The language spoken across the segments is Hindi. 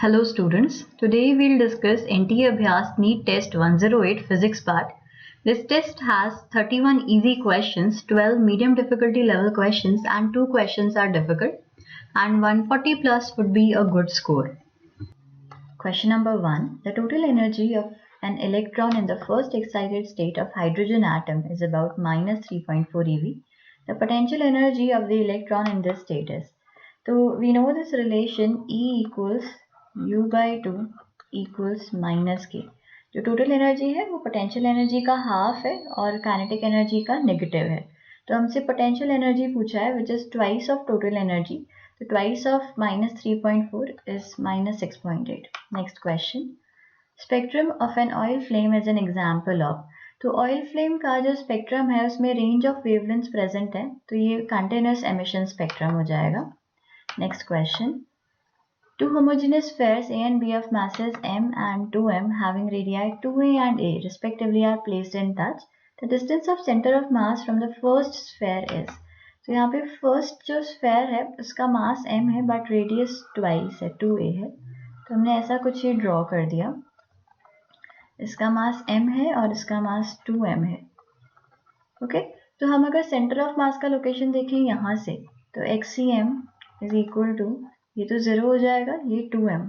Hello students, today we'll discuss NTA Abhyas NEET Test 108 Physics part. This test has 31 easy questions, 12 medium difficulty level questions and 2 questions are difficult and 140 plus would be a good score. Question number 1. The total energy of an electron in the first excited state of hydrogen atom is about minus 3.4 eV. The potential energy of the electron in this state is. So we know this relation E equals U by 2 equals minus K. जो टोटल एनर्जी है वो पोटेंशियल एनर्जी का हाफ है और काइनेटिक एनर्जी का नेगेटिव है. तो हमसे पोटेंशियल एनर्जी पूछा है which is twice of total energy. तो twice of minus 3.4 is minus 6.8. Next question. Spectrum of an oil flame is an example of. तो ऑयल फ्लेम का जो स्पेक्ट्रम है उसमें रेंज ऑफ वेवलेंथ्स प्रेजेंट है तो ये कंटिन्यूस एमिशन स्पेक्ट्रम हो जाएगा. Next question. Two homogeneous spheres A and B of masses m and 2m having radii 2a and a respectively are placed in touch. The distance of center of mass from the first sphere is. तो यहाँ पे फर्स्ट जो स्फेयर है उसका मास m है बट रेडियस ट्वाइस है 2a है. तो हमने ऐसा कुछ ही ड्रॉ कर दिया. इसका मास m है और इसका मास 2m है. ओके तो हम अगर सेंटर ऑफ मास का लोकेशन देखें यहाँ से तो xcm इज इक्वल टू ये तो 0 हो जाएगा, ये 2m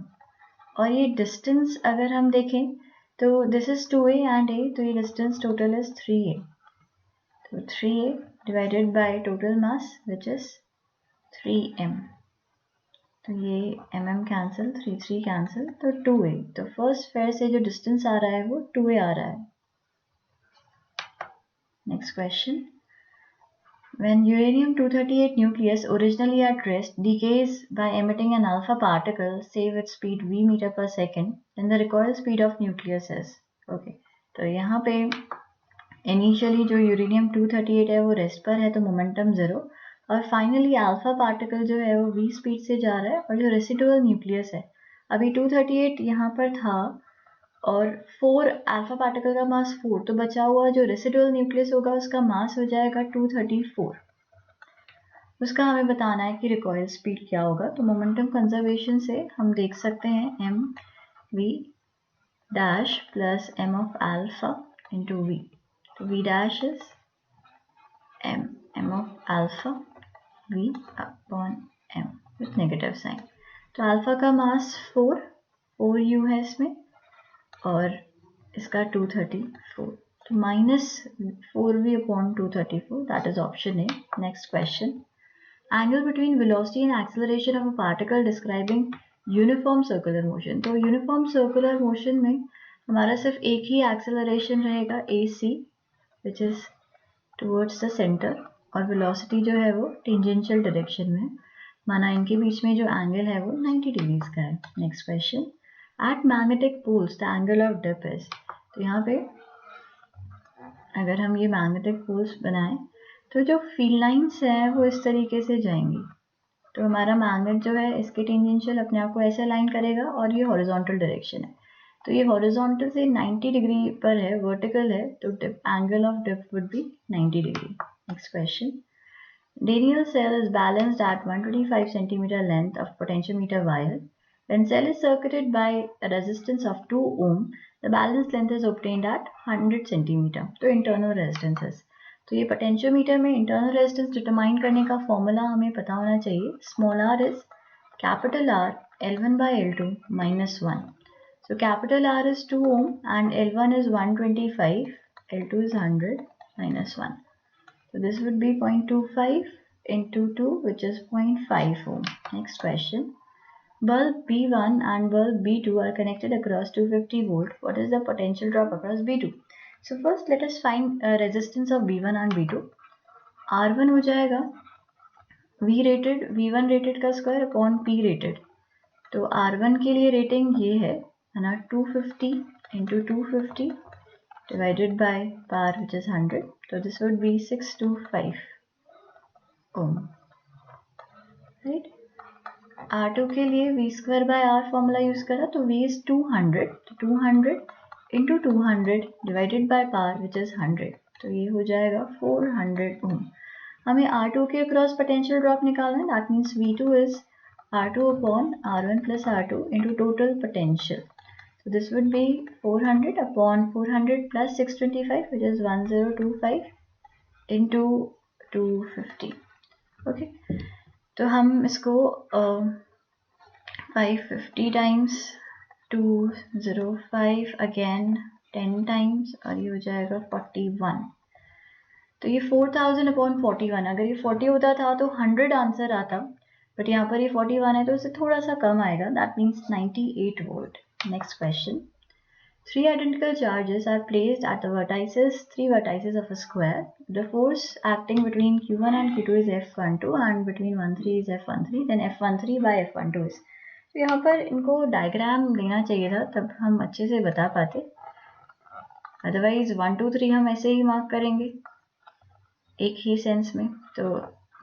और ये डिस्टेंस अगर हम देखें तो this is 2a and a तो ये डिस्टेंस टोटल इज 3a. तो 3a divided by total mass which is 3m. तो ये mm कैंसिल 3 कैंसिल तो 2a. तो फर्स्ट स्फीयर से जो डिस्टेंस आ रहा है वो 2a आ रहा है. Next question. When uranium-238 nucleus originally at rest decays by emitting an alpha particle, say with speed v meter per second, then the recoil speed of nucleus is. Okay, तो यहाँ पे initially जो uranium-238 है वो रेस्ट पर है तो मोमेंटम 0 और फाइनली अल्फा पार्टिकल जो है वो v स्पीड से जा रहा है और जो रेसिडुअल न्यूक्लियस है अभी 238 यहाँ पर था और 4 अल्फा पार्टिकल का मास 4 तो बचा हुआ जो रेसिडुअल न्यूक्लियस होगा उसका मास हो जाएगा 234. उसका हमें बताना है कि रिकॉइल स्पीड क्या होगा. तो मोमेंटम कंजर्वेशन से हम देख सकते हैं m v dash plus m of alpha into v. तो v dash is m of alpha v upon m with negative sign. तो अल्फा का मास 4u है इसमें और इसका 234 तो minus 4v upon 234 that is option A. Next question. Angle between velocity and acceleration of a particle describing uniform circular motion. तो यूनिफॉर्म सर्कुलर मोशन में हमारा सिर्फ एक ही एक्सेलरेशन रहेगा ac which is towards the centre और वेलोसिटी जो है वो टेंजेंशियल डायरेक्शन में. माना इनके बीच में जो एंगल है वो 90 डिग्रीज का है. Next question. At magnetic poles, the angle of dip is. तो यहाँ पे अगर हम ये मैग्नेटिक पोल्स बनाएं तो जो फील्ड लाइंस हैं वो इस तरीके से जाएंगी. तो हमारा मैग्नेट जो है इसके टेंजेंशियल अपने आप को ऐसे अलाइन करेगा और ये हॉरिजॉन्टल डायरेक्शन है. तो ये हॉरिजॉन्टल से 90 डिग्री पर है, वर्टिकल है तो angle of dip would be 90 degree. Next question. Daniell cell is balanced at 125 centimeter length of potentiometer wire. When cell is circuited by a resistance of 2 ohm, the balance length is obtained at 100 centimeter. तो internal resistances. तो ये पोटेंशियोमीटर में internal resistance डिटरमाइन करने का फॉर्मूला हमें पता होना चाहिए. Small r is capital R L1 by L2 minus 1. So capital R is 2 ohm and L1 is 125, L2 is 100 minus 1. So this would be 0.25 into 2 which is 0.5 ohm. Next question. Bulb B1 and bulb B2 are connected across 250 volt. What is the potential drop across B2? So first let us find resistance of B1 and B2. R1 हो जाएगा V rated V1 rated का स्क्वायर अपॉन P rated. तो R1 के लिए रेटिंग ये है ना 250 into 250 divided by power which is 100. So this would be 625 ohm. Right? R2 के लिए v square by r formula use करा तो v इज 200 तो 200 into 200 divided by power which is 100. तो ये हो जाएगा 400 ओम. हमें R2 के अक्रॉस पोटेंशियल ड्रॉप निकालना है. That means V2 is R2 upon R1 plus R2 into total potential. So this would be 400 upon 400 plus 625, which is 1025 into 250. Okay, तो हम इसको 550 times 205 again 10 times और ये हो जाएगा 41. तो ये 4000 upon 41, अगर ये 40 होता था तो 100 आंसर आता, बट यहाँ पर ये 41 है तो इससे थोड़ा सा कम आएगा, that means 98 volt. Next question. 3 identical charges are placed at the three vertices of a square. The force acting between Q1 and Q2 is F12 and between 1,3 is F13. Then F13 by F12 is. तो यहाँ पर इनको डायग्राम लेना चाहिए था, तब हम अच्छे से बता पाते. अदरवाइज 1 2 3 हम ऐसे ही मार्क करेंगे एक ही सेंस में. तो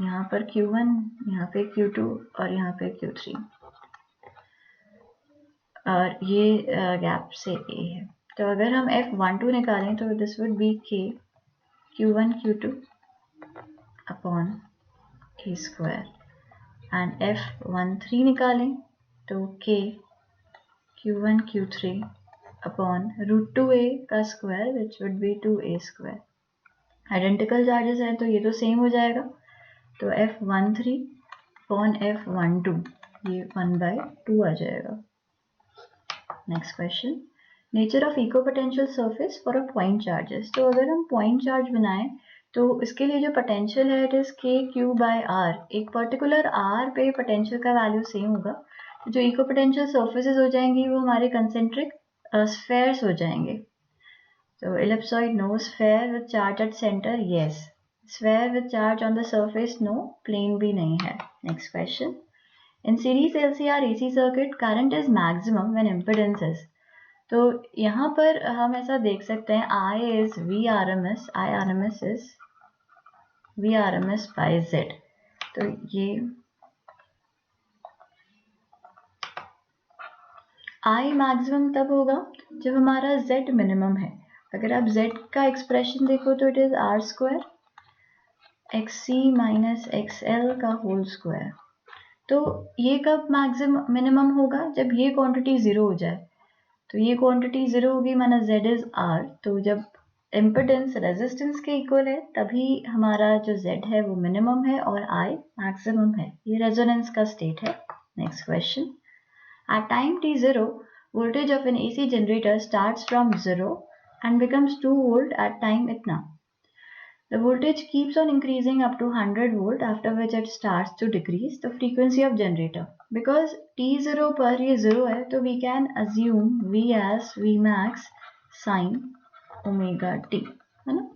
यहाँ पर Q1, यहाँ पे Q2 और यहाँ पे Q3 और ये गैप से A है. तो अगर हम F12 निकालें तो this would B K Q1 Q2 upon A square, and F13 निकालें तो K Q1 Q3 upon √2A का square, which would be 2A square. Identical charges हैं तो ये तो सेम हो जाएगा. तो F13 अपॉन F12 ये 1/2 आ जाएगा. Next question. Nature of equipotential surface for a point charges. तो अगर हम पॉइंट चार्ज बनाएं तो इसके लिए जो पोटेंशियल है इट इज KQ/R. एक पर्टिकुलर R पे पोटेंशियल का वैल्यू सेम होगा. तो जो इक्विपोटेंशियल सरफेसेस हो जाएंगी वो हमारे कंसेंट्रिक स्फेयर्स हो जाएंगे. So ellipsoid, no. Sphere with charge at center, yes. Sphere with charge on the surface, no. Plane भी नहीं है. Next question. In series LCR AC circuit, current is maximum when impedance is. तो यहाँ पर हम ऐसा देख सकते हैं I is VRMS, IRMS is VRMS by Z. तो ये I maximum तब होगा जब हमारा Z मिनिमम है. अगर आप Z का एक्सप्रेशन देखो तो it is R square XC minus XL का होल स्क्वायर. तो ये कब मैक्सिमम मिनिमम होगा? जब ये क्वांटिटी ज़ीरो हो जाए. तो ये क्वांटिटी ज़ीरो होगी माना Z इज R. तो जब इम्पिडेंस रेजिस्टेंस के इक्वल है तभी हमारा जो Z है वो मिनिमम है और I मैक्सिमम है. ये रेजोनेंस का स्टेट है. Next question. At time t0 voltage of an AC generator starts from 0 and becomes 2 volt at time itna. The voltage keeps on increasing up to 100 volt, after which it starts to decrease the frequency of generator. Because t0 पर ये 0 है तो we can assume V as V max sin omega t, है ना.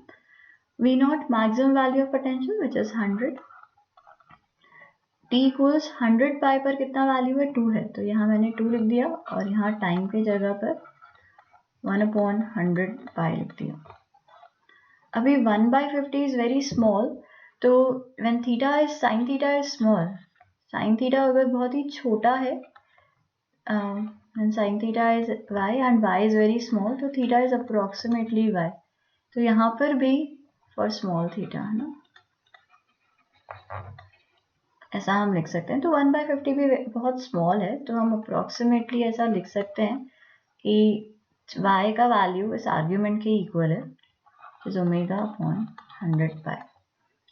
V naught maximum value of potential which is 100. t equals 100 पाई पर कितना वैल्यू है? 2 है. तो यहाँ मैंने 2 लिख दिया और यहाँ टाइम के जगह पर 1/100 पाई लिख दिया. अभी 1/50 is very small. तो when theta is sin theta is small, sin theta अगर बहुत ही छोटा है and sin theta is y and y is very small, तो theta is approximately y. तो यहाँ पर भी for small theta है ना, ऐसा हम लिख सकते हैं. तो 1/50 भी बहुत स्मॉल है तो हम अप्रोक्सीमेटली ऐसा लिख सकते हैं कि y का वैल्यू इस आर्ग्यूमेंट के इक्वल है, इज ओमेगा अपॉन 100 पाई.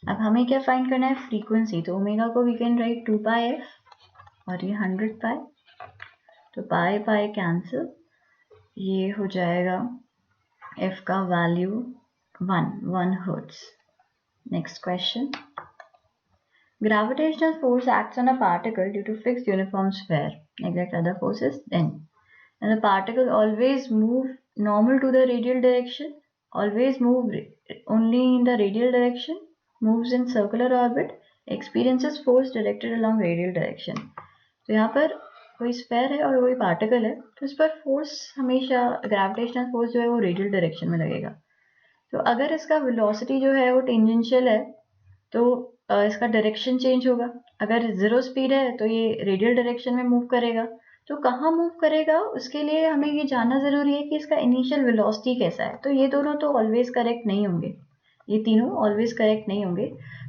अब हमें क्या फाइंड करना है? फ्रीक्वेंसी. तो ओमेगा को वी कैन राइट 2πf और ये 100 पाई. तो पाई पाई कैंसिल, ये हो जाएगा f का value 1 hertz. Next question. Gravitational force acts on a particle due to fixed uniform sphere. Neglect other forces then. And the particle always move normal to the radial direction, always move only in the radial direction, moves in circular orbit, experiences force directed along radial direction. तो यहाँ पर कोई स्फेयर है और कोई पार्टिकल है तो इस पर फोर्स हमेशा ग्रेविटेशनल फोर्स जो है वो रेडियल डायरेक्शन में लगेगा. तो अगर इसका वेलोसिटी जो है वो टेंजेंशियल है तो इसका डायरेक्शन चेंज होगा. अगर जीरो स्पीड है तो ये रेडियल डायरेक्शन में मूव करेगा. तो कहाँ मूव करेगा उसके लिए हमें ये जानना ज़रूरी है कि इसका इनिशियल वेलोसिटी कैसा है. तो ये दोनों तो ऑलवेज करेक्ट नहीं होंगे, ये तीनों ऑलवेज करेक्ट नहीं होंगे,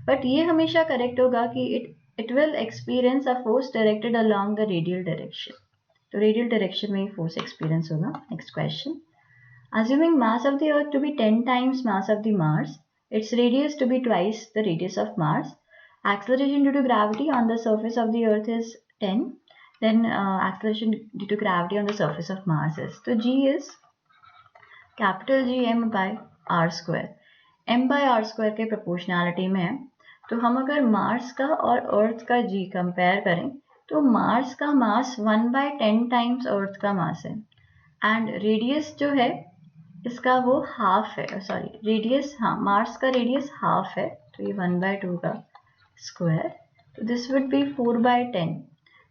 बट ये हमेशा करेक्ट होगा कि it it will experience a force directed along the radial direction. तो radial direction में ही force experience होगा. Next question. Assuming mass of the Earth to be 10 times mass of the Mars, its radius to be twice the radius of Mars, acceleration due to gravity on the surface of the Earth is 10, then acceleration due to gravity on the surface of Mars is. So G is capital G m by r square. m by r square के proportionality में है. तो हम अगर मार्स का और अर्थ का जी कंपेयर करें तो मार्स का मास 1/10 टाइम्स अर्थ का मास है एंड रेडियस जो है इसका वो हाफ है. सॉरी रेडियस, हाँ मार्स का रेडियस हाफ है तो ये 1/2 का स्क्वायर. तो दिस वुड बी 4/10.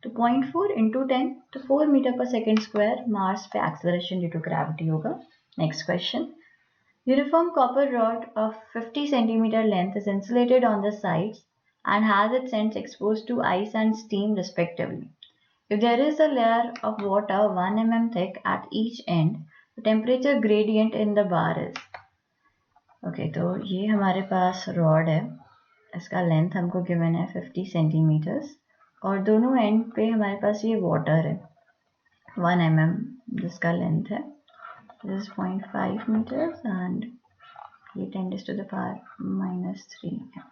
तो 0.4 इंटू 10 तो 4 मीटर पर सेकेंड स्क्वायर मार्स पे एक्सेलरेशन ड्यू टू ग्रेविटी होगा. Next question. Uniform copper rod of 50 centimeter length is insulated on the sides and has its ends exposed to ice and steam respectively. If there is a layer of water 1 mm thick at each end, the temperature gradient in the bar is. Okay, तो ये हमारे पास रॉड है, इसका लेंथ हमको गिवन है 50 सेंटीमीटर्स और दोनों एंड पे हमारे पास ये वाटर है 1 mm जिसका लेंथ है. This is 0.5 meters and ये 10 to the power -3.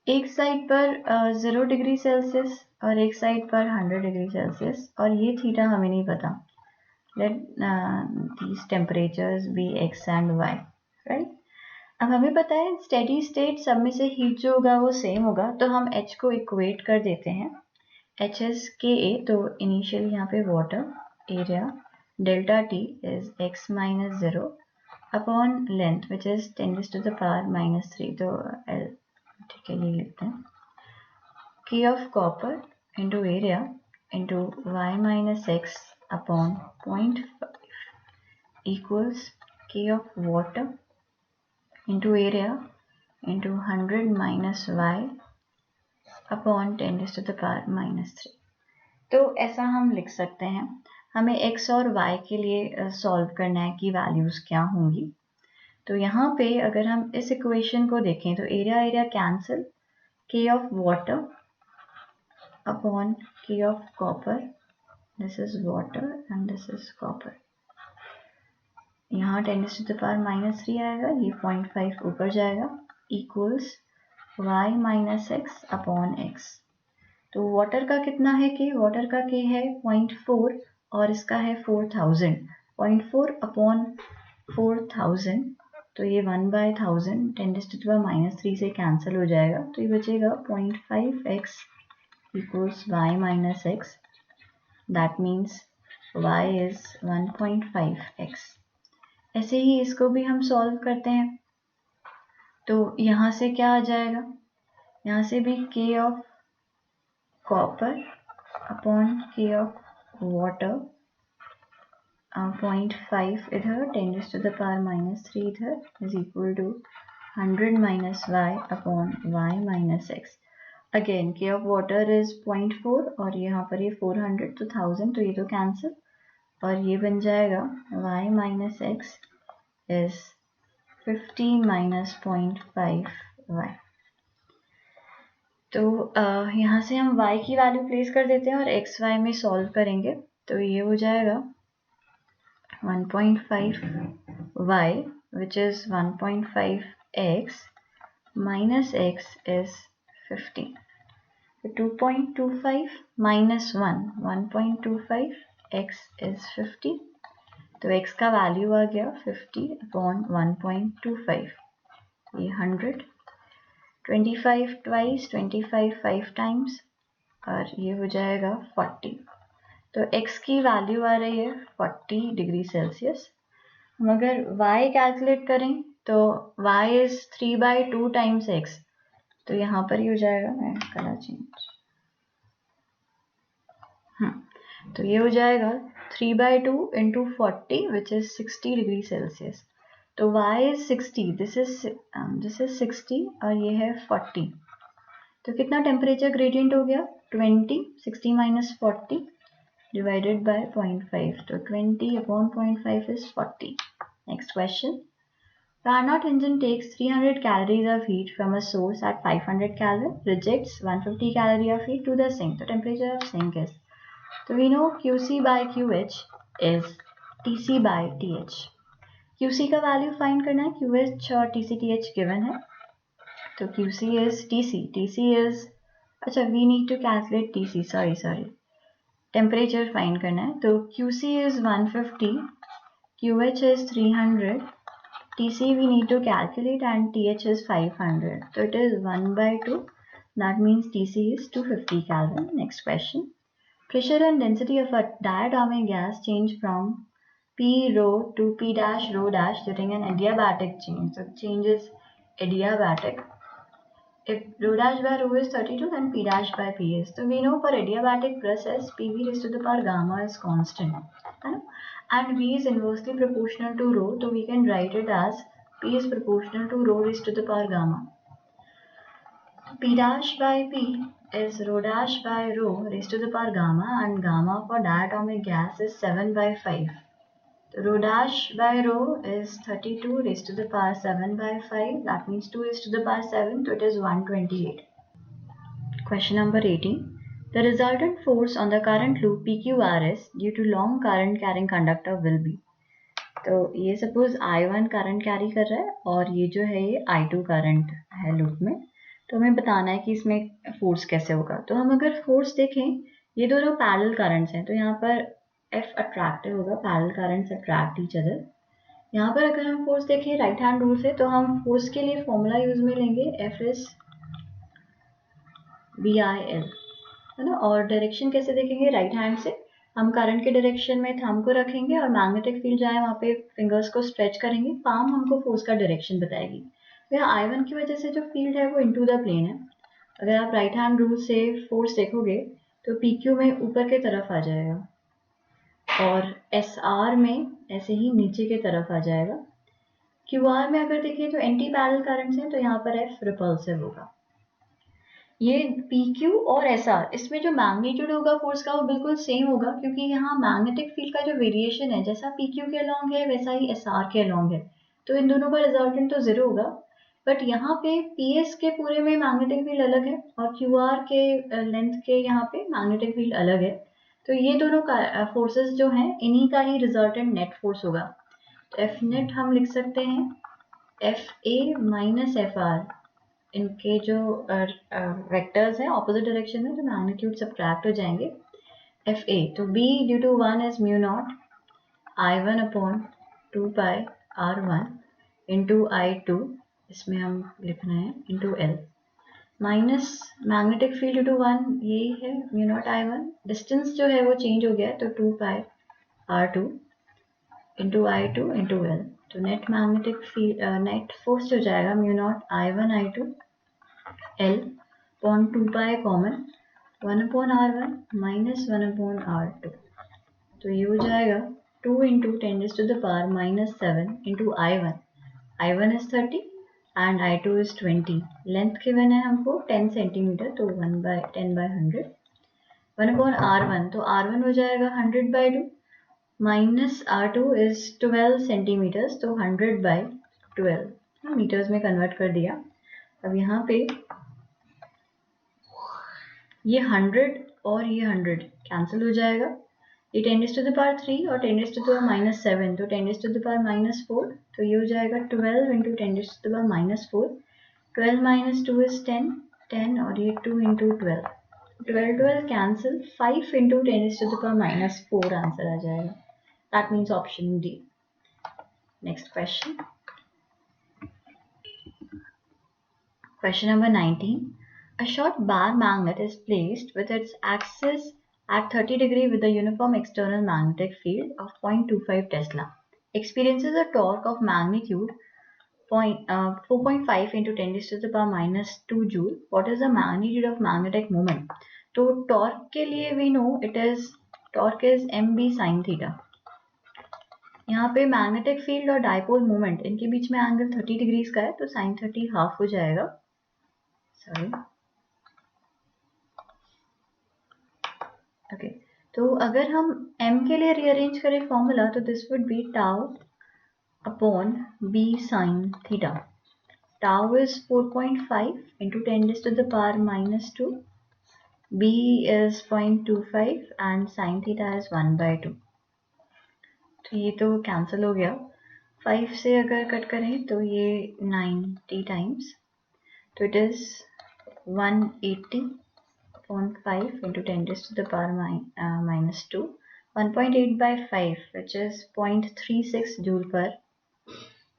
एक साइड पर 0 डिग्री सेल्सियस और एक साइड पर 100 डिग्री सेल्सियस और ये थीटा हमें नहीं पता. Let these temperatures be x and y, right? अब हमें पता है स्टेडी स्टेट सब में से हीट जो होगा वो सेम होगा तो हम h को इक्वेट कर देते हैं. h is Ka, तो इनिशियल यहाँ पे water area delta T is x minus 0 upon length which is 10 to the power -3. तो L ठीक है ये लिखते हैं. K of copper into area into y minus x upon 0.5 equals K of water into area into 100 minus y upon 10 to the power -3. तो ऐसा हम लिख सकते हैं. हमें x और y के लिए सॉल्व करना है कि वैल्यूज क्या होंगी. तो यहाँ पे अगर हम इस इक्वेशन को देखें तो area area cancel, k of water upon k of copper, this is water and this is copper. यहाँ 10 to the power -3 आएगा, ये 0.5 ऊपर जाएगा equals y minus x upon x. तो वाटर का कितना है k? वाटर का k है 0.4 और इसका है 4000. 0.4 अपॉन 4000 तो ये 1/1000 10 to the power -3 से कैंसिल हो जाएगा तो ये बचेगा 0.5x equals y minus x. That means y is 1.5x. ऐसे ही इसको भी हम सॉल्व करते हैं तो यहाँ से क्या आ जाएगा, यहाँ से भी k of copper upon k of water 0.5 इधर 10 to the power -3 इधर is equal to 100 minus y upon y minus x. Again k of water is 0.4 और यहाँ पर ये 400 तो 1000 तो ये तो कैंसिल और ये बन जाएगा y minus x is 50 minus 0.5 y. तो यहाँ से हम y की वैल्यू प्लेस कर देते हैं और x y में सॉल्व करेंगे तो ये हो जाएगा 1.5 y which is 1.5 x minus x is 50. So 2.25 minus 1.25 x is 50. तो x का वैल्यू आ गया 50 upon 1.25, ये 100. 25 twice 25 5 times और ये हो जाएगा 40. तो x की वैल्यू आ रही है 40 डिग्री सेल्सियस. हम अगर y कैलकुलेट करें तो y is 3/2 टाइम्स x. तो यहाँ पर ही हो जाएगा, मैं कलर चेंज, तो ये हो जाएगा 3/2 into 40 which is 60 degree Celsius. तो y is 60, this is 60 और ये है 40. तो कितना टेम्परेचर ग्रेडियंट हो गया 20. 60 minus 40 divided by 0.5. तो 20 upon 0.5 is 40. Next question. Carnot engine takes 300 calories of heat from a source at 500 Kelvin, rejects 150 calorie of heat to the sink. The temperature of sink is. So we know QC by QH is TC by TH. QC का वैल्यू फाइंड करना है, QH और TC TH गिवन है, तो QC is TC is, अच्छा we need to calculate TC, sorry, temperature find करना है, तो QC is 150, QH is 300, TC we need to calculate and TH is 500. So it is 1 by 2. That means TC is 250 Kelvin. Next question. Pressure and density of a diatomic gas change from P rho to P dash rho dash during an adiabatic change. So change is adiabatic. If rho dash by rho is 32, then P dash by P is. So we know for adiabatic process, PV raised to the power gamma is constant. And V is inversely proportional to rho, so we can write it as P is proportional to rho raised to the power gamma. P dash by P is rho dash by rho raised to the power gamma, and gamma for diatomic gas is 7 by 5. So rho dash by rho is 32 raised to the power 7 by 5. That means 2 raised to the power 7, so it is 128. Question number 18. The resultant force on the current loop PQRS due to long current carrying conductor will be. तो ये सपोज I1 करंट कैरी कर रहा है और ये जो है ये I2 करंट है लूप में, तो हमें बताना है कि इसमें फोर्स कैसे होगा. तो हम अगर फोर्स देखें, ये दोनों पैरेलल करंट्स हैं, तो यहाँ पर F अट्रैक्टिव होगा, parallel currents attract each other. यहाँ पर अगर हम फोर्स देखें राइट हैंड रूल से, तो हम फोर्स के लिए फॉर्मूला यूज में लेंगे F is BIL, है ना. और डायरेक्शन कैसे देखेंगे, राइट हैंड से हम करंट के डायरेक्शन में थंब को रखेंगे और मैग्नेटिक फील्ड जहाँ है वहाँ पे फिंगर्स को स्ट्रेच करेंगे, पाम हमको फोर्स का डायरेक्शन बताएगी. तो यहाँ I1 की वजह से जो फील्ड है वो इनटू द प्लेन है. अगर आप राइट हैंड रूल से फोर्स देखोगे तो PQ में ऊपर के तरफ आ जाएगा और SR में ऐसे ही नीचे के तरफ आ जाएगा. QR में अगर देखें तो एंटी पैरेलल करंट्स हैं, तो यहाँ पर F रिपल्सिव होगा. ये PQ और SR, इसमें जो मैग्नीट्यूड होगा फोर्स का वो बिल्कुल सेम होगा, क्योंकि यहाँ मैग्नेटिक फील्ड का जो वेरिएशन है जैसा PQ के अलोंग है वैसा ही SR के अलोंग है, तो इन दोनों का रिजल्टेंट तो जीरो होगा. बट यहाँ पे PS के पूरे में मैग्नेटिक फील्ड अलग है और QR के लेंथ के यहाँ पे मैग्नेटिक फील्ड अलग है, तो ये दोनों का फोर्सेस जो हैं इन्हीं का ही रिजल्टेंट नेट फोर्स होगा. तो F नेट हम लिख सकते हैं FA माइनस FR, इनके जो वेक्टर्स हैं ऑपोजिट डायरेक्शन में, तो मैग्नीट्यूड सब्ट्रैक्ट हो जाएंगे. FA, तो B due to 1 is mu naught I1 upon 2 pi R1 into I2, इसमें हम लिखना है into L, minus magnetic field due to 1 यही है म्यू नॉट I1, डिस्टेंस जो है वो चेंज हो गया तो 2 pi R2 into I2 into L. तो net magnetic field net force हो जाएगा mu naught I1 I2 L upon 2 pi common 1 upon R1 minus 1 upon R2, तो ये हो जाएगा 2 into 10 to the power minus 7 into I1 is 30 and I2 is 20. Length given है हमको 10 सेंटीमीटर, तो 1 बाय 10 बाय 100, 1 अपॉन R1, तो R1 हो जाएगा 100 by 2 minus R2 is 12 centimetres, तो 100 बाई 12 मीटर्स में कन्वर्ट कर दिया. अब यहाँ पे ये 100 और ये 100 कैंसिल हो जाएगा, ये 10 टू द पावर 3 और 10 टू द पावर माइनस 7, तो 10 टू द पावर माइनस 4, तो ये हो जाएगा 12 into 10 to the power minus 4, 12 minus 2 is 10 और ये 2 into 12 cancel, 5 into 10 to the power minus 4 answer आ जाएगा. That means option D. Next question. Question number 19. A short bar magnet is placed with its axis at 30 degree with a uniform external magnetic field of 0.25 Tesla. Experiences a torque of magnitude 4.5 into 10 to the power minus 2 joule. What is the magnitude of magnetic moment? तो torque के लिए we know torque is mb sin theta. यहाँ पे मैग्नेटिक फील्ड और डाइपोल मोमेंट इनके बीच में एंगल 30 डिग्रीज का है, तो साइन 30 हाफ हो जाएगा. Sorry, okay. तो अगर हम m के लिए रीअरेंज करें फॉर्मूला, तो this would B tau upon b sin theta. Tau is 4.5 into 10 raised to the power minus 2. B is 0.25 and sin theta is 1/2. तो ये तो कैंसिल हो गया. 5 से अगर कट करें तो ये 90 टाइम्स, तो it is 180/5 into 10 raised to the power minus 2. 1.8 by 5, which is 0.36 joule per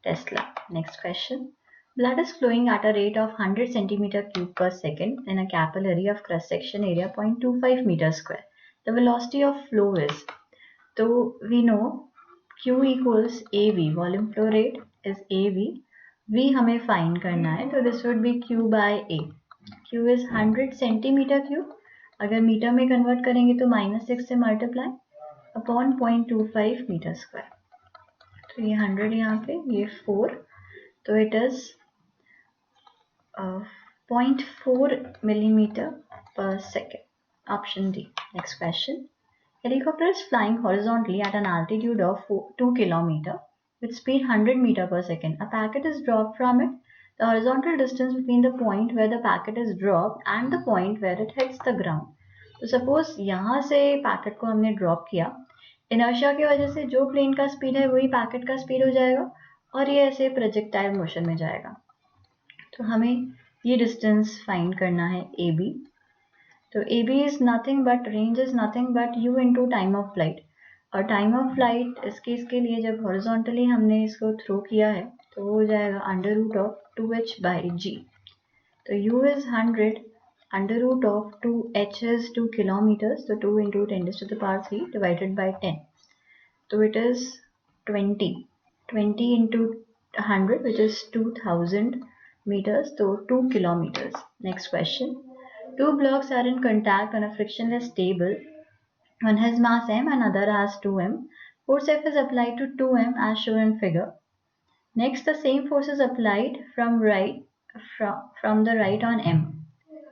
Tesla. Next question. Blood is flowing at a rate of 100 centimeter cube per second in a capillary of cross section area 0.25 meter square. The velocity of flow is, so we know Q equals AV, volume flow rate is AV. V हमें फाइंड करना है, तो this would B Q by A. Q is 100 centimetre cube, अगर मीटर में कन्वर्ट करेंगे तो -6 से मल्टीप्लाई अपॉन 0.25 मीटर स्क्वायर. तो ये 100 यहाँ पे, ये 4, तो it is 0.4 millimeter per second. Option D. Next question. Helicopter is flying horizontally at an altitude of 2 km with speed 100 meter per second. A packet is dropped from it. The horizontal distance between the point where the packet is dropped and the point where it hits the ground. तो सपोज यहाँ से पैकेट को हमने ड्रॉप किया, इनर्शिया की वजह से जो प्लेन का स्पीड है वही पैकेट का स्पीड हो जाएगा और ये ऐसे प्रोजेक्टाइल मोशन में जाएगा. तो हमें ये डिस्टेंस फाइंड करना है AB. तो AB is nothing but, range is nothing but U into time of flight. और टाइम ऑफ फ्लाइट इस केस के लिए जब हॉरिजॉन्टली हमने इसको थ्रो किया है तो वो हो जाएगा √2h/g. तो U is 100, √2h is 2 kilometers, तो 2 into 10 raised to the power 3 divided by 10. तो it is 20 into 100, which is 2000 meters, so 2 kilometers. Next question. Two blocks are in contact on a frictionless table. One has mass m and other has 2m. Force F is applied to 2m as shown in figure. Next, the same force is applied from the right on m.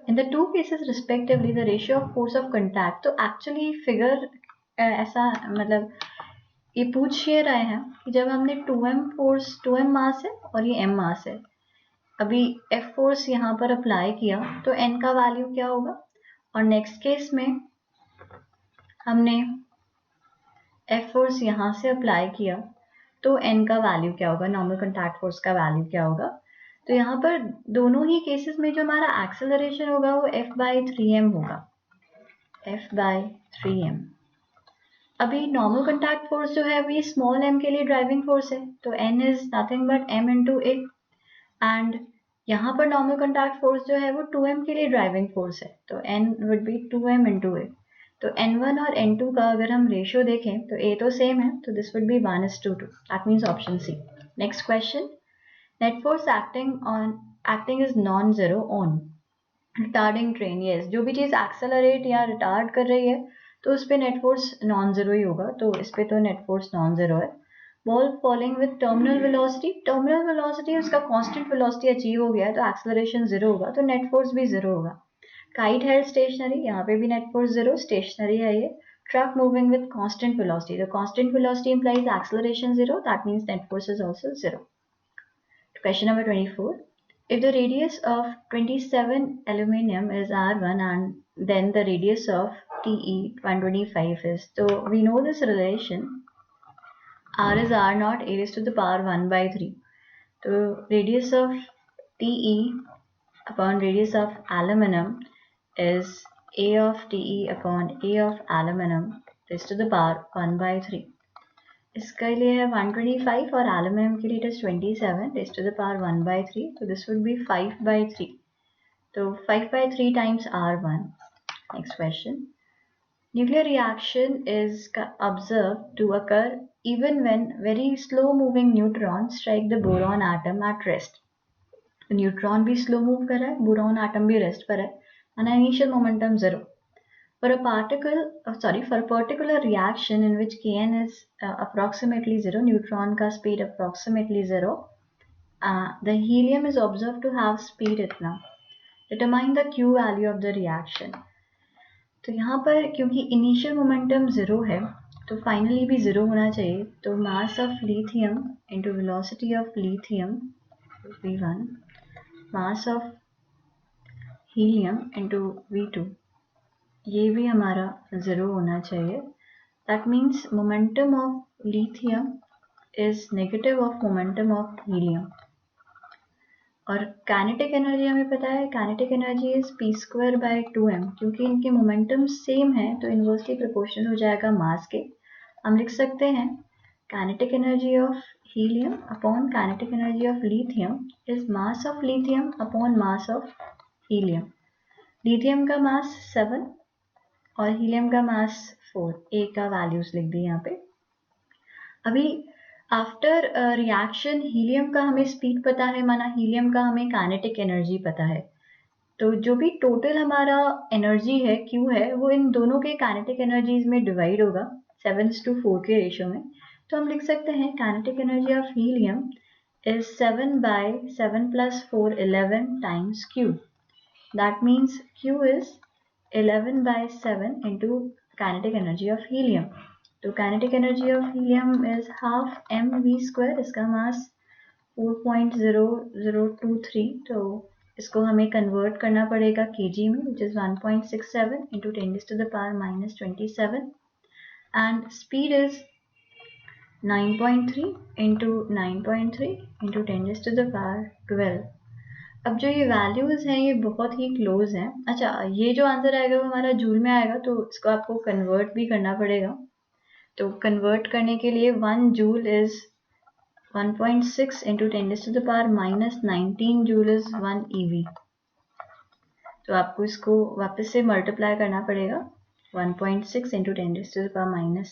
In the two cases respectively, the ratio of force of contact. तो actually figure ऐसा मतलब ये पूछ ये रहे हैं कि जब हमने 2m मास है और ये m मास है, अभी F फोर्स यहाँ पर अप्लाई किया तो N का वैल्यू क्या होगा, और नेक्स्ट केस में हमने F फोर्स यहाँ से अप्लाई किया तो N का वैल्यू क्या होगा, नॉर्मल कॉन्टैक्ट फोर्स का वैल्यू क्या होगा. तो यहाँ पर दोनों ही केसेस में जो हमारा एक्सेलरेशन होगा वो F/3m होगा, F/3m. अभी नॉर्मल कॉन्टैक्ट फोर्स जो है वो स्मॉल m के लिए ड्राइविंग फोर्स है, तो N is nothing but m into a. And यहाँ पर नॉर्मल कॉन्टैक्ट फोर्स जो है वो 2m के लिए ड्राइविंग फोर्स है, तो N would be 2m into a. तो N1 और N2 का अगर हम रेशियो देखें तो A तो सेम है, तो this would be 1:2. That means option C. Next question. Net force acting is non zero on retarding train. Yes, जो भी चीज़ एक्सेलरेट या रिटार्ड कर रही है तो उस पर नेट फोर्स नॉन जीरो ही होगा, तो इस पर तो नेट फोर्स नॉन जीरो है. Ball falling with terminal velocity उसका कांस्टेंट वेलोसिटी अचीव हो गया है तो एक्सेलरेशन जीरो होगा, तो नेट फोर्स भी जीरो होगा. काइट हेल्ड स्टेशनरी, यहाँ पे भी नेट फोर्स जीरो, स्टेशनरी है ये. Truck moving with constant velocity, the constant velocity implies acceleration zero, that means net force is also zero. Question number 24. If the radius of 27 aluminum is R1 and then the radius of TE 125 is, so we know this relation. R is R0 a raised to the power 1/3. So radius of TE upon radius of aluminum is A of TE upon A of aluminum raised to the power 1/3. इसके लिए है 125 और एल्यूमिनियम के लिए 27 raised to the power 1/3. तो this would be 5/3. तो 5/3 times R1. Next question. Nuclear reaction is observed to occur even when very slow moving neutrons strike the boron atom at rest. Neutron भी स्लो मूव कर रहा है, बोरॉन एटम भी रेस्ट पर है, and initial momentum zero. For a particular reaction in which Kn is approximately zero, neutron का speed approximately zero, the helium is observed to have speed इतना. Determine the Q value of the reaction. तो यहाँ पर क्योंकि इनिशियल मोमेंटम जीरो है तो फाइनली भी 0 होना चाहिए। तो mass of lithium into velocity of lithium v1, mass of helium into v2, ये भी हमारा 0 होना चाहिए। That means momentum of lithium is negative of momentum of helium. और काइनेटिक एनर्जी हमें पता है, काइनेटिक एनर्जी इज p²/2m। क्योंकि इनके मोमेंटम सेम है तो इन्वर्सली प्रोपोर्शनल हो जाएगा मास के। हम लिख सकते हैं kinetic energy of helium upon kinetic energy of lithium is mass of lithium upon mass of helium. Lithium का मास 7 और हीलियम का मास 4, ए का वैल्यूज लिख दी यहाँ पे। अभी आफ्टर रिएक्शन हीलियम का हमें स्पीड पता है, माना हीलियम का हमें काइनेटिक एनर्जी पता है। तो जो भी टोटल हमारा एनर्जी है Q है, वो इन दोनों के काइनेटिक एनर्जीज में डिवाइड होगा 7:4 के रेशियो में। तो हम लिख सकते हैं kinetic energy of helium is 7/7 + 4 11 times Q। That means Q is 11/7 into kinetic energy of helium। तो kinetic energy of helium is half mv², इसका मास 4.0023। तो इसको हमें कन्वर्ट करना पड़ेगा kg में, which is 1.67 into 10⁻⁻27 and speed is 9.3 into 9.3 into 10⁻12। अब जो ये वैल्यूज हैं ये बहुत ही क्लोज हैं। अच्छा, ये जो आंसर आएगा वो हमारा जूल में आएगा, तो इसको आपको कन्वर्ट भी करना पड़ेगा। तो कन्वर्ट करने के लिए 1 joule is 1.6 into 10⁻⁻19 joule is 1 eV। तो आपको इसको वापस से मल्टीप्लाई करना पड़ेगा 1.6 into 10⁻,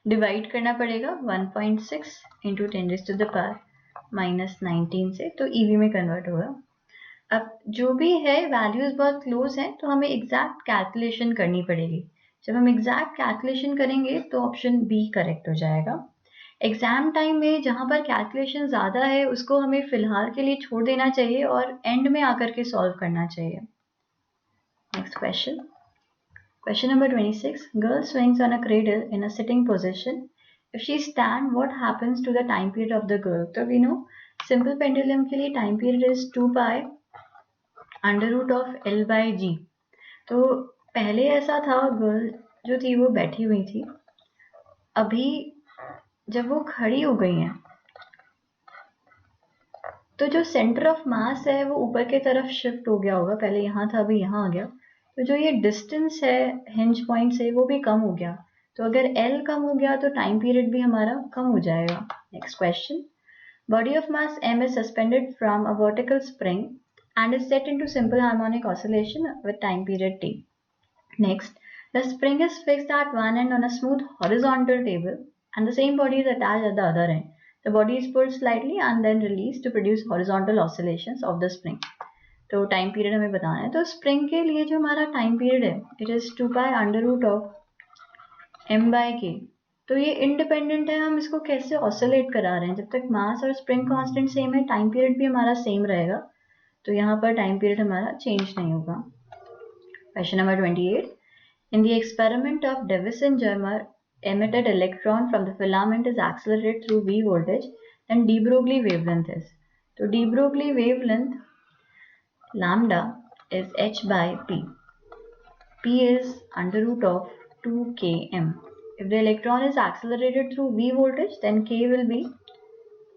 डिवाइड करना पड़ेगा 1.6 into 10⁻⁻19 से, तो ईवी में कन्वर्ट होगा। अब जो भी है वैल्यूज बहुत क्लोज हैं, तो हमें एग्जैक्ट कैलकुलेशन करनी पड़ेगी। जब हम एग्जैक्ट कैलकुलेशन करेंगे तो ऑप्शन बी करेक्ट हो जाएगा। एग्जाम टाइम में जहां पर कैलकुलेशन ज़्यादा है उसको हमें फिलहाल के लिए छोड़ देना चाहिए और एंड में आकर के सॉल्व करना चाहिए। Next question, question number 26। Girl swings on a cradle in a sitting position. If she stand, what happens to the time period of the girl? तो we know simple pendulum के लिए time period is 2π√L/g। तो पहले ऐसा था, गर्ल जो थी वो बैठी हुई थी, अभी जब वो खड़ी हो गई हैं तो जो सेंटर ऑफ मास है वो ऊपर की तरफ शिफ्ट हो गया होगा। पहले यहाँ था, अभी यहाँ आ गया। तो जो ये डिस्टेंस है हिंज पॉइंट से वो भी कम हो गया। तो अगर L कम हो गया तो टाइम पीरियड भी हमारा कम हो जाएगा। Next question, body of mass m is suspended from a vertical spring and is set into simple harmonic oscillation with time period t. Next, the spring is fixed at one end on a smooth horizontal table and the same body is attached at the other end. The body is pulled slightly and then released to produce horizontal oscillations of the spring. तो टाइम पीरियड हमें बताना है। तो स्प्रिंग के लिए जो हमारा टाइम पीरियड है इट इज 2π√m/k। तो ये इंडिपेंडेंट है, हम इसको कैसे ऑसिलेट करा रहे हैं। जब तक मास और स्प्रिंग कांस्टेंट सेम है टाइम पीरियड भी हमारा सेम रहेगा, तो यहाँ पर टाइम पीरियड हमारा चेंज नहीं होगा। Question number 28। In the experiment of Davison-Germer, emitted electron from the filament is accelerated through V voltage, then de Broglie wavelength is. तो de Broglie wavelength lambda is h/p. P is √2km. If the electron is accelerated through V voltage, then k will be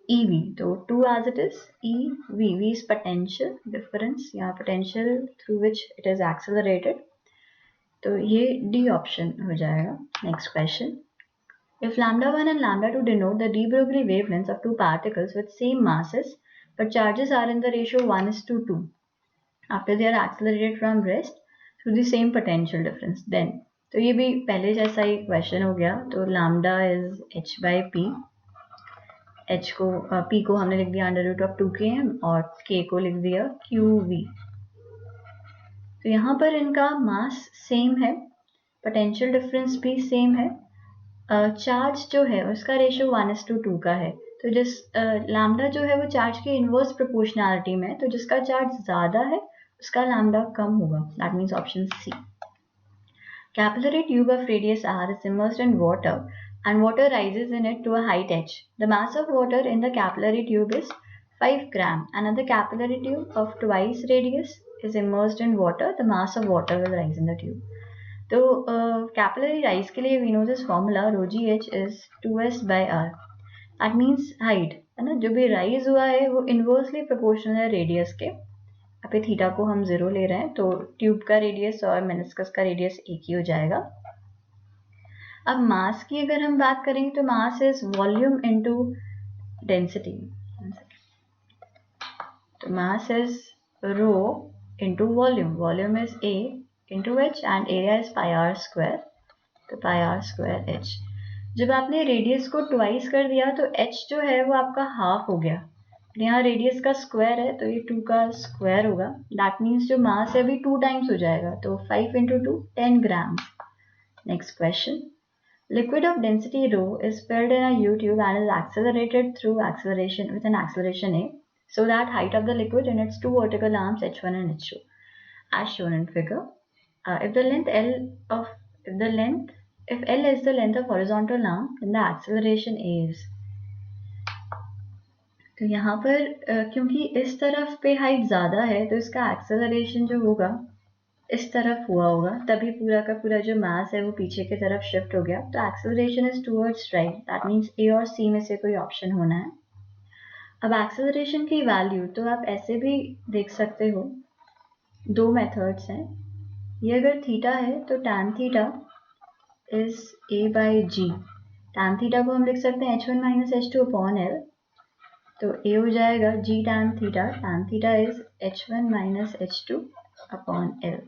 eV. तो 2 as it is, eV. V is potential difference, यहाँ potential through which it is accelerated. तो ये डी ऑप्शन हो जाएगा। Next question, if λ1 and λ2 denote the de Broglie wavelengths of two particles with same masses but charges are in the ratio 1:2 after they are accelerated from rest through the same potential difference, then तो ये भी पहले जैसा ही क्वेश्चन हो गया। तो लैम्डा इज h/p, h को p को हमने लिख दिया √2km और k को लिख दिया qv। तो यहाँ पर इनका मास सेम है, पोटेंशियल डिफरेंस भी सेम है, चार्ज जो है उसका रेशियो 1:2 का है। तो जिस लैम्डा जो है वो चार्ज के इनवर्स प्रोपोर्शनैलिटी में, तो जिसका चार्ज ज़्यादा है उसका लैम्डा कम होगा। That means option C. Capillary tube of radius r is immersed in water and water rises in it to a height h. The mass of water in the capillary tube is 5 gram. Another capillary tube of twice radius is immersed in water. The mass of water will rise in the tube. तो capillary rise के लिए we know this formula rho gh is 2s by r. That means height है ना, जो भी rise हुआ है वो inversely proportional है radius के. यहाँ पे थीटा को हम 0 ले रहे हैं तो ट्यूब का रेडियस और मेनिस्कस का रेडियस एक ही हो जाएगा. अब मास की अगर हम बात करेंगे तो mass is volume into density. तो mass is rho into volume. Volume is a into h and area is pi r square. तो पाई आर स्क्वायर h. जब आपने रेडियस को ट्वाइस कर दिया तो h जो है वो आपका हाफ हो गया. यहाँ रेडियस का स्क्वायर है तो ये 2 का स्क्वायर होगा. दैट मीन्स जो मास है अभी 2 टाइम्स हो जाएगा. तो 5 into 2 10 gram. Next question. Liquid of density rho is filled in a U tube and is accelerated through acceleration with an acceleration a, so that height of the liquid in its two vertical arms h1 and h2, as shown in figure. If L is the length of horizontal arm, then the acceleration a is. तो यहाँ पर क्योंकि इस तरफ पे हाइट ज़्यादा है तो इसका एक्सेलरेशन जो होगा इस तरफ हुआ होगा, तभी पूरा का पूरा जो मास है वो पीछे की तरफ शिफ्ट हो गया. तो acceleration is towards right. That means A और सी में से कोई ऑप्शन होना है. अब एक्सेलरेशन की वैल्यू तो आप ऐसे भी देख सकते हो. दो मेथड्स हैं. ये अगर थीटा है तो tan theta is a by g. tan theta को हम लिख सकते हैं h1 minus h2 upon l. तो a हो जाएगा g tan theta. tan theta is h1 minus h2 upon l.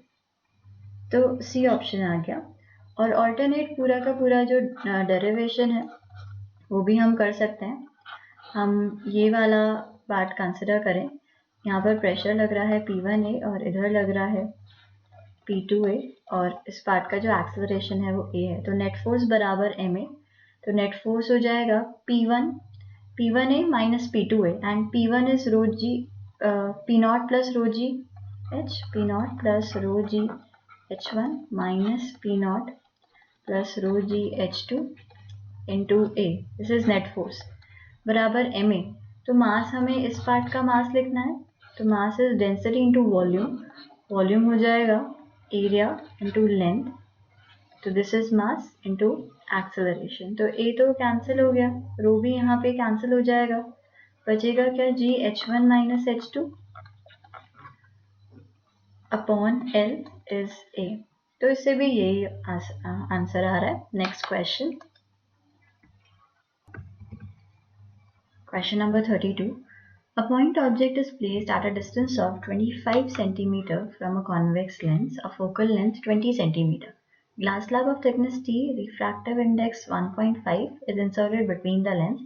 तो सी ऑप्शन आ गया. और ऑल्टरनेट पूरा का पूरा जो डेरिवेशन है वो भी हम कर सकते हैं. हम ये वाला पार्ट कंसिडर करें. यहाँ पर प्रेशर लग रहा है P1A और इधर लग रहा है P2A और इस पार्ट का जो एक्सेलरेशन है वो A है. तो नेट फोर्स बराबर ma. तो नेट फोर्स हो जाएगा P1A minus P2A and P1 is rho g P naught plus rho g h. P naught plus rho g h1 minus P naught plus rho g h2 into A. This is net force बराबर ma. तो मास हमें इस पार्ट का मास लिखना है. तो mass is density into volume. Volume हो जाएगा एरिया इंटू लेंथ. तो this is mass into acceleration. तो ए तो कैंसिल हो गया, रो भी यहाँ पे कैंसिल हो जाएगा. बचेगा क्या जी h1 minus h2 upon l is a. तो इससे भी यही आंसर आ रहा है. Next question. Question number 32. A point object is placed at a distance of 25 cm from a convex lens, a focal length 20 cm. Glass slab of thickness T, refractive index 1.5 is inserted between the lens.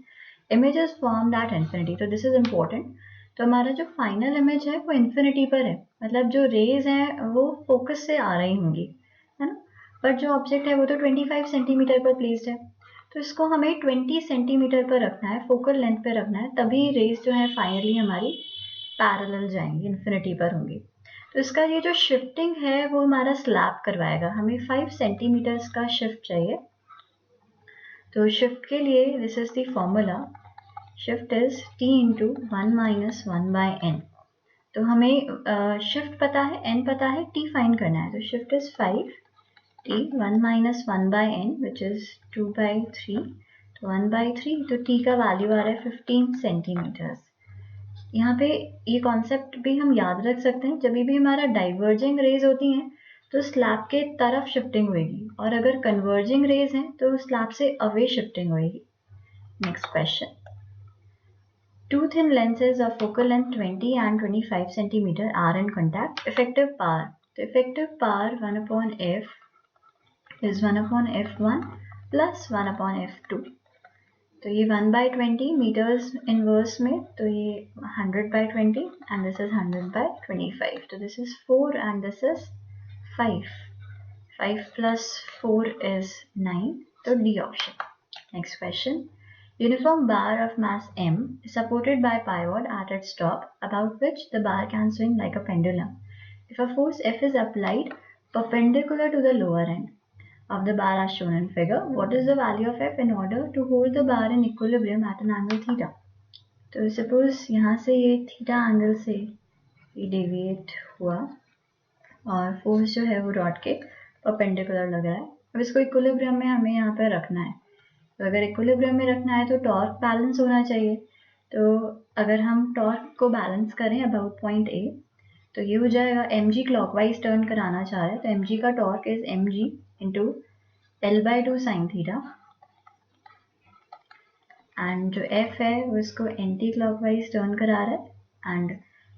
Image is formed at infinity. तो this is important. तो हमारा जो फाइनल इमेज है वो इन्फिनिटी पर है. मतलब जो रेज हैं वो फोकस से आ रही होंगी, है ना. पर जो ऑब्जेक्ट है वो तो 25 सेंटीमीटर पर प्लेस्ड है. तो इसको हमें 20 सेंटीमीटर पर रखना है, फोकल लेंथ पर रखना है. तभी रेज जो है फाइनली हमारी पैरेलल जाएंगी, इन्फिनिटी पर होंगी. तो इसका ये जो शिफ्टिंग है वो हमारा स्लैब करवाएगा. हमें 5 सेंटीमीटर्स का शिफ्ट चाहिए. तो शिफ्ट के लिए this is the formula. Shift is t into 1 minus 1 by n. तो हमें शिफ्ट पता है, n पता है, t फाइंड करना है. तो shift is 5 t 1 minus 1 by n which is 2 by 3. तो 1 बाई 3. तो t का वैल्यू आ रहा है 15 सेंटीमीटर्स. यहाँ पे ये कॉन्सेप्ट भी हम याद रख सकते हैं. जब भी हमारा डाइवर्जिंग रेज होती हैं तो स्लैब के तरफ शिफ्टिंग होगी और अगर कन्वर्जिंग रेज हैं तो स्लैब से अवे शिफ्टिंग होगी. Next question. Two thin lenses of focal length 20 and 25 cm are in contact. Effective power. The effective power 1 upon f is 1 upon f1 plus 1 upon f2. तो ये 1 by 20 मीटर्स इनवर्स में. तो ये 100 by 20 and this is 100 by 25. तो this is 4 and this is 5. 5 plus 4 is 9. तो D option. Next question. Uniform bar of mass m is supported by pivot at its top, about which the bar can swing like a pendulum. If a force F is applied perpendicular to the lower end, of the bar as shown in figure. What is the value of f in order to hold the bar in equilibrium at an angle theta? तो suppose यहाँ से ये theta angle से ये deviate हुआ और force जो है वो rod के perpendicular लग रहा है. अब इसको equilibrium में हमें यहाँ पे रखना है. तो अगर equilibrium में रखना है तो torque balance होना चाहिए. तो अगर हम torque को balance करें about point A, तो ये हो जाएगा mg clockwise turn कराना चाह रहे हैं तो mg का torque is mg into L/2 sin theta and जो f है वो इसको एंटी क्लॉकवाइज टर्न करा रहा है and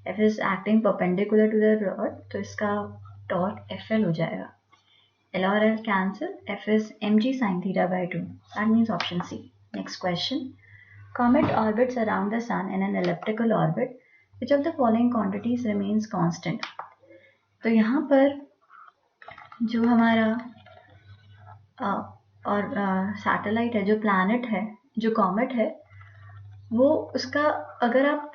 f is acting perpendicular to the rod तो इसका torque FL हो जाएगा. L और L cancel, f is mg sin theta by 2. That means option C. Next question. Comet orbits around the sun in an elliptical orbit. Which of the following quantities remains constant? तो यहाँ पर जो हमारा और सैटेलाइट है, जो प्लैनेट है, जो कॉमेट है, वो उसका अगर आप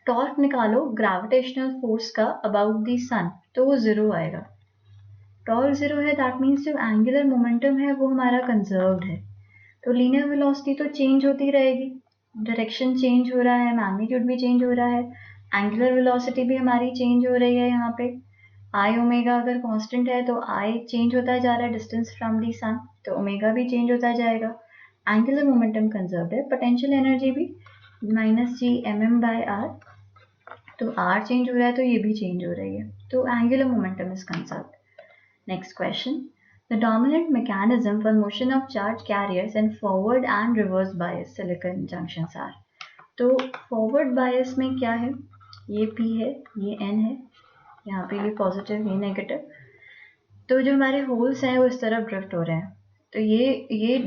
टॉर्क निकालो ग्रेविटेशनल फोर्स का अबाउट द सन तो वो ज़ीरो आएगा. टॉर्क ज़ीरो है, दैट मीन्स जो एंगुलर मोमेंटम है वो हमारा कंजर्व्ड है. तो लीनियर वेलोसिटी तो चेंज होती रहेगी, डायरेक्शन चेंज हो रहा है, मैग्नीट्यूड भी चेंज हो रहा है, एंगुलर वेलोसिटी भी हमारी चेंज हो रही है. यहाँ पे आई ओमेगा अगर कांस्टेंट है तो आई चेंज होता जा रहा है डिस्टेंस फ्रॉम दी सन, तो ओमेगा भी चेंज होता जाएगा. एंगुलर मोमेंटम कंजर्व्ड है. पोटेंशियल एनर्जी भी -g/m/r, तो r चेंज हो रहा है तो ये भी चेंज हो रही है, तो angular momentum is conserved. Next question. The dominant mechanism for motion of charge carriers in forward and reverse bias silicon junctions are. तो forward bias में क्या है, ये P है, ये N है, यहाँ पे ये पॉजिटिव ये नेगेटिव. तो जो हमारे होल्स हैं वो इस तरफ ड्रिफ्ट हो रहे हैं, तो ये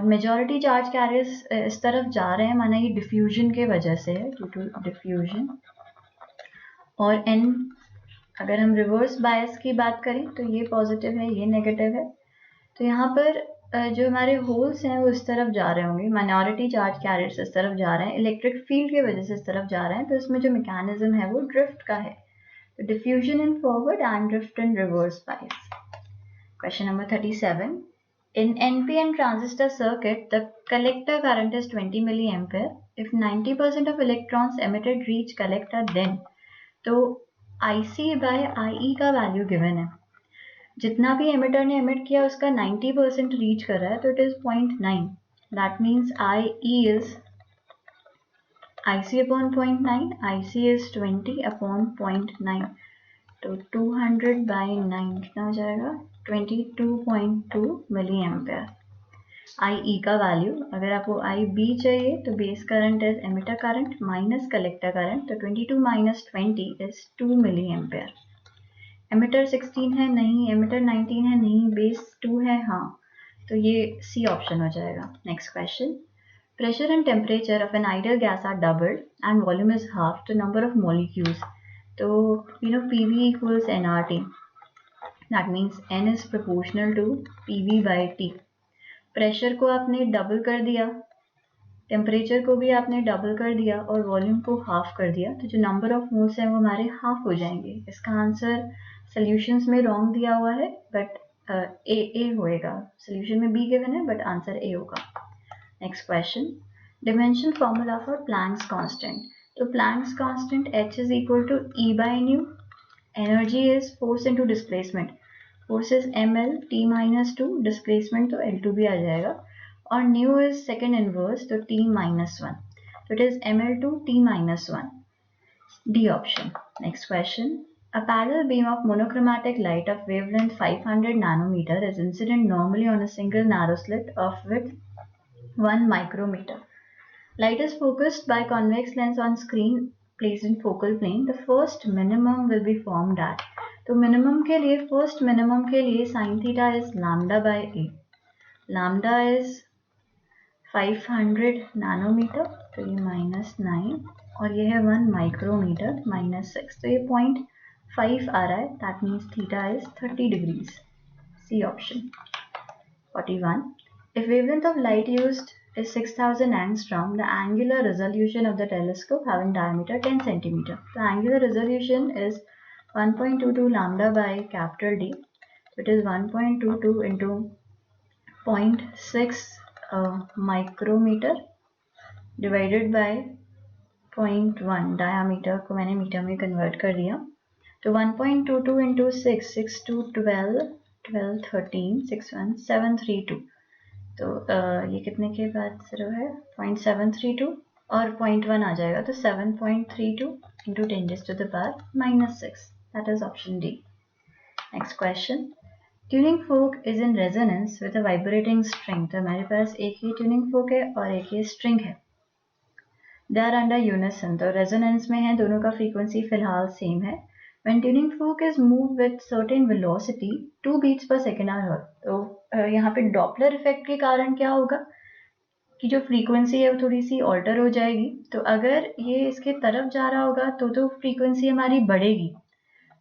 मेजॉरिटी चार्ज कैरियर्स इस तरफ जा रहे हैं, माना ये डिफ्यूजन के वजह से है, ड्यू टू डिफ्यूजन. और N अगर हम रिवर्स बायस की बात करें तो ये पॉजिटिव है ये नेगेटिव है. तो यहाँ पर जो हमारे होल्स हैं वो इस तरफ जा रहे होंगे, माइनॉरिटी चार्ज कैरियर्स इस तरफ जा रहे हैं, इलेक्ट्रिक फील्ड की वजह से इस तरफ जा रहे हैं, तो इसमें जो मैकेनिज्म है वो ड्रिफ्ट का है. तो diffusion in forward and drift in reverse bias. Question number 37. In NPN transistor circuit, the collector current is 20 milliampere. If 90% of electrons emitted reach collector, then तो IC बाय IE का वैल्यू गिवन है. जितना भी एमिटर ने एमिट किया उसका 90% रीच कर रहा है, तो it is 0.9. That means IE is IC upon 0.9, IC is 20 upon 0.9, तो 200/9 कितना हो जाएगा, 22.2 मिली एम्पेयर. IE का वैल्यू, अगर आपको IB चाहिए तो base current is emitter current minus collector current, तो 22 minus 20 is 2 milli ampere. Emitter 16 है नहीं, एमिटर 19 है नहीं, बेस 2 है हाँ, तो ये सी ऑप्शन हो जाएगा. Next question. Pressure and temperature of an ideal gas are doubled and volume is half to number of molecules. तो you know PV equals nRT, that means N is proportional to PV/T. Pressure को आपने डबल कर दिया, टेम्परेचर को भी आपने डबल कर दिया और वॉल्यूम को हाफ कर दिया, तो जो नंबर ऑफ मोल्स हैं वो हमारे हाफ हो जाएंगे. इसका आंसर सॉल्यूशंस में रॉन्ग दिया हुआ है, बट ए होएगा. सॉल्यूशन में बी गिवन है बट आंसर ए होगा. Next question. Dimension formula for Planck's constant. तो Planck's constant H is equal to E/ν. Energy is force into displacement. Force is ml t-2, displacement तो L2 भी आ जाएगा, और न्यू इज सेकेंड इनवर्स तो t-1, तो it is ml2 t-1. D option. Next question. A parallel beam of monochromatic light of wavelength 500 nanometer is incident normally on a single narrow slit of width 1 micrometer. Light is focused by convex lens on screen placed in focal plane. The first minimum will be formed at. तो मिनिमम के लिए, फर्स्ट मिनिमम के लिए sine theta is λ/a. Lambda is 500 nanometre, तो ये -9, और ये है 1 माइक्रोमीटर -6, तो ये 0.5 आ रहा है. That means theta is 30 degrees. C option. 41. If wavelength of light used is 6000 angstrom, the angular resolution of the telescope having diameter 10 centimeter. The angular resolution is 1.22 λ by capital D. So it is 1.22 into 0.6 micrometre divided by 0.1 diameter को मैंने मीटर में कन्वर्ट कर दिया। तो 1.22 इंटू 6, 6 to 12, 12, 13, 6, 1, 732। तो ये कितने के बाद 0 है 0.732 और 0.1 आ जाएगा, तो 7.32 into 10⁻⁻6। That is option D. Next question, tuning folk is in resonance with a vibrating string. तो हमारे पास एक ही ट्यूनिंग फोक है और एक ही स्ट्रिंग है। दे आर अंडर यूनिसन, तो रेजोनेंस में है, दोनों का फ्रीक्वेंसी फिलहाल सेम है। When tuning fork is moved with certain velocity 2 beats per second are heard। तो यहाँ पे डॉपलर इफेक्ट के कारण क्या होगा कि जो फ्रीक्वेंसी है वो थोड़ी सी ऑल्टर हो जाएगी। तो अगर ये इसके तरफ जा रहा होगा तो फ्रीक्वेंसी हमारी बढ़ेगी,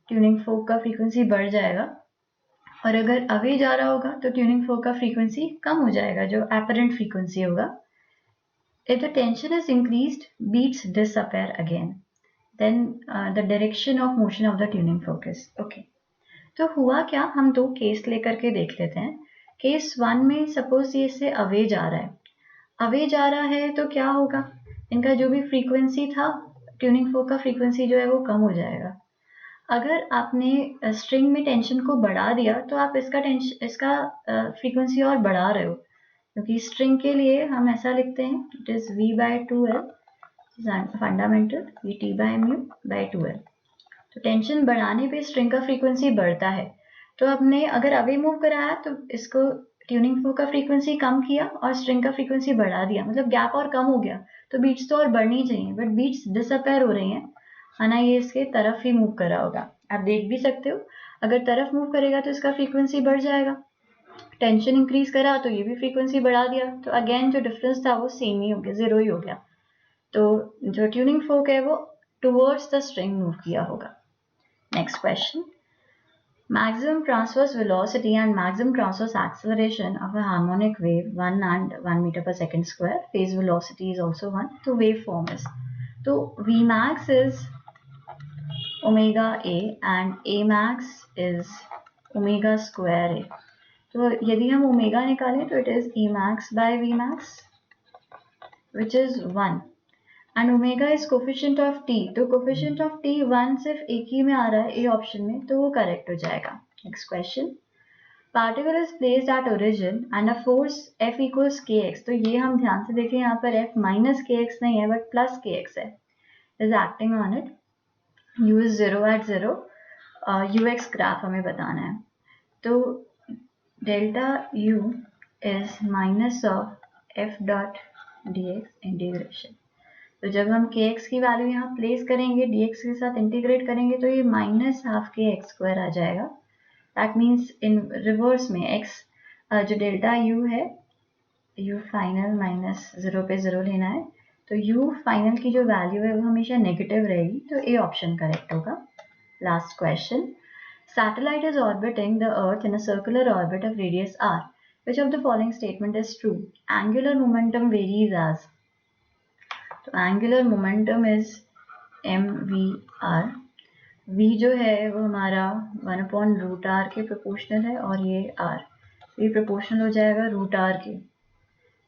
ट्यूनिंग फोक का फ्रीक्वेंसी बढ़ जाएगा। और अगर अवे जा रहा होगा तो ट्यूनिंग फोक का फ्रीक्वेंसी कम हो जाएगा, जो एपरेंट फ्रीक्वेंसी होगा। If the tension is increased, beats disappear again. Then the direction of motion of the tuning fork is okay। तो हुआ क्या, हम दो केस लेकर के देख लेते हैं। केस 1 में सपोज ये इससे अवे जा रहा है, अवे जा रहा है तो क्या होगा, इनका जो भी फ्रीक्वेंसी था, ट्यूनिंग फोक का फ्रीक्वेंसी जो है वो कम हो जाएगा। अगर आपने स्ट्रिंग में टेंशन को बढ़ा दिया तो आप इसका फ्रीक्वेंसी और बढ़ा रहे हो, क्योंकि स्ट्रिंग के लिए हम ऐसा लिखते हैं, it is v/2l fundamental Vt/μ/2l। तो टेंशन बढ़ाने पे स्ट्रिंग का फ्रीक्वेंसी बढ़ता है। तो आपने अगर अवे मूव कराया तो इसको ट्यूनिंग फोक का फ्रीक्वेंसी कम किया और स्ट्रिंग का फ्रीक्वेंसी बढ़ा दिया, मतलब गैप और कम हो गया। तो बीट्स तो और बढ़नी चाहिए, बट बीट्स डिसअपेयर हो रही हैं, माना ये इसके तरफ ही मूव कर रहा होगा। आप देख भी सकते हो, अगर तरफ मूव करेगा तो इसका फ्रीक्वेंसी बढ़ जाएगा, टेंशन इंक्रीज करा तो ये भी फ्रीक्वेंसी बढ़ा दिया, तो अगेन जो डिफरेंस था वो सेम ही हो गया, 0 ही हो गया। तो जो ट्यूनिंग फोक है वो टुवर्ड्स द स्ट्रिंग मूव किया होगा। Next question, maximum transverse velocity and maximum transverse acceleration of a harmonic wave 1 and 1 meter per second square, phase velocity is also 1, तो waveform is, तो Vmax is omega a and Amax is omega square a। तो यदि हम ओमेगा निकालें तो it is Emax by Vmax which is 1 and omega is coefficient of t। तो coefficient of t 1 सिर्फ एक ही में आ रहा है, ए ऑप्शन में, तो वो करेक्ट हो जाएगा। Next question, particle is placed at origin and a force F equals kx। तो ये हम ध्यान से देखें, यहाँ पर F minus kx नहीं है बट प्लस kx है, is acting on it. u is 0 at 0, ux graph हमें बताना है। तो delta u is minus of f dot dx integration. तो जब हम kx की वैल्यू यहाँ प्लेस करेंगे, dx के साथ इंटीग्रेट करेंगे, तो ये -12kx² आ जाएगा। दैट मीन्स इन रिवर्स में x जो डेल्टा u है, u फाइनल माइनस 0 पे 0 लेना है, तो u फाइनल की जो वैल्यू है वो हमेशा नेगेटिव रहेगी, तो ए ऑप्शन करेक्ट होगा। Last question, satellite is orbiting the earth in a circular orbit of radius r, which of the following statement is true? Angular momentum varies as, तो angular momentum is mvr। v जो है वो हमारा 1/√r के प्रोपोर्शनल है और ये r, ये प्रोपोर्शनल हो जाएगा √r के।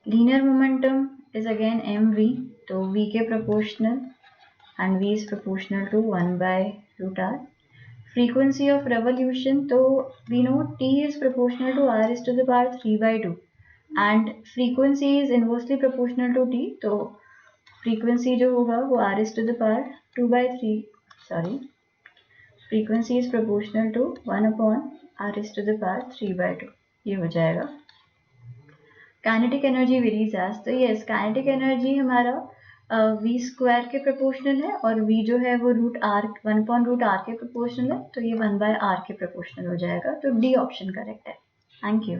Linear momentum is again mv, तो v के proportional and v is proportional to 1/√r। Frequency of revolution, तो we know t is proportional to r is to the power 3/2 and frequency is inversely proportional to t, तो फ्रीक्वेंसी जो होगा वो r is to the power 2/3, sorry, frequency is proportional to 1/r is to the power 3/2, ये हो जाएगा। काइनेटिक एनर्जी वेरीज एज, तो यस काइनेटिक एनर्जी हमारा v² के प्रोपोर्शनल है और v जो है वो √r 1/√r के प्रोपोर्शनल है, तो ये 1/r के प्रोपोर्शनल हो जाएगा। तो डी ऑप्शन करेक्ट है। Thank you.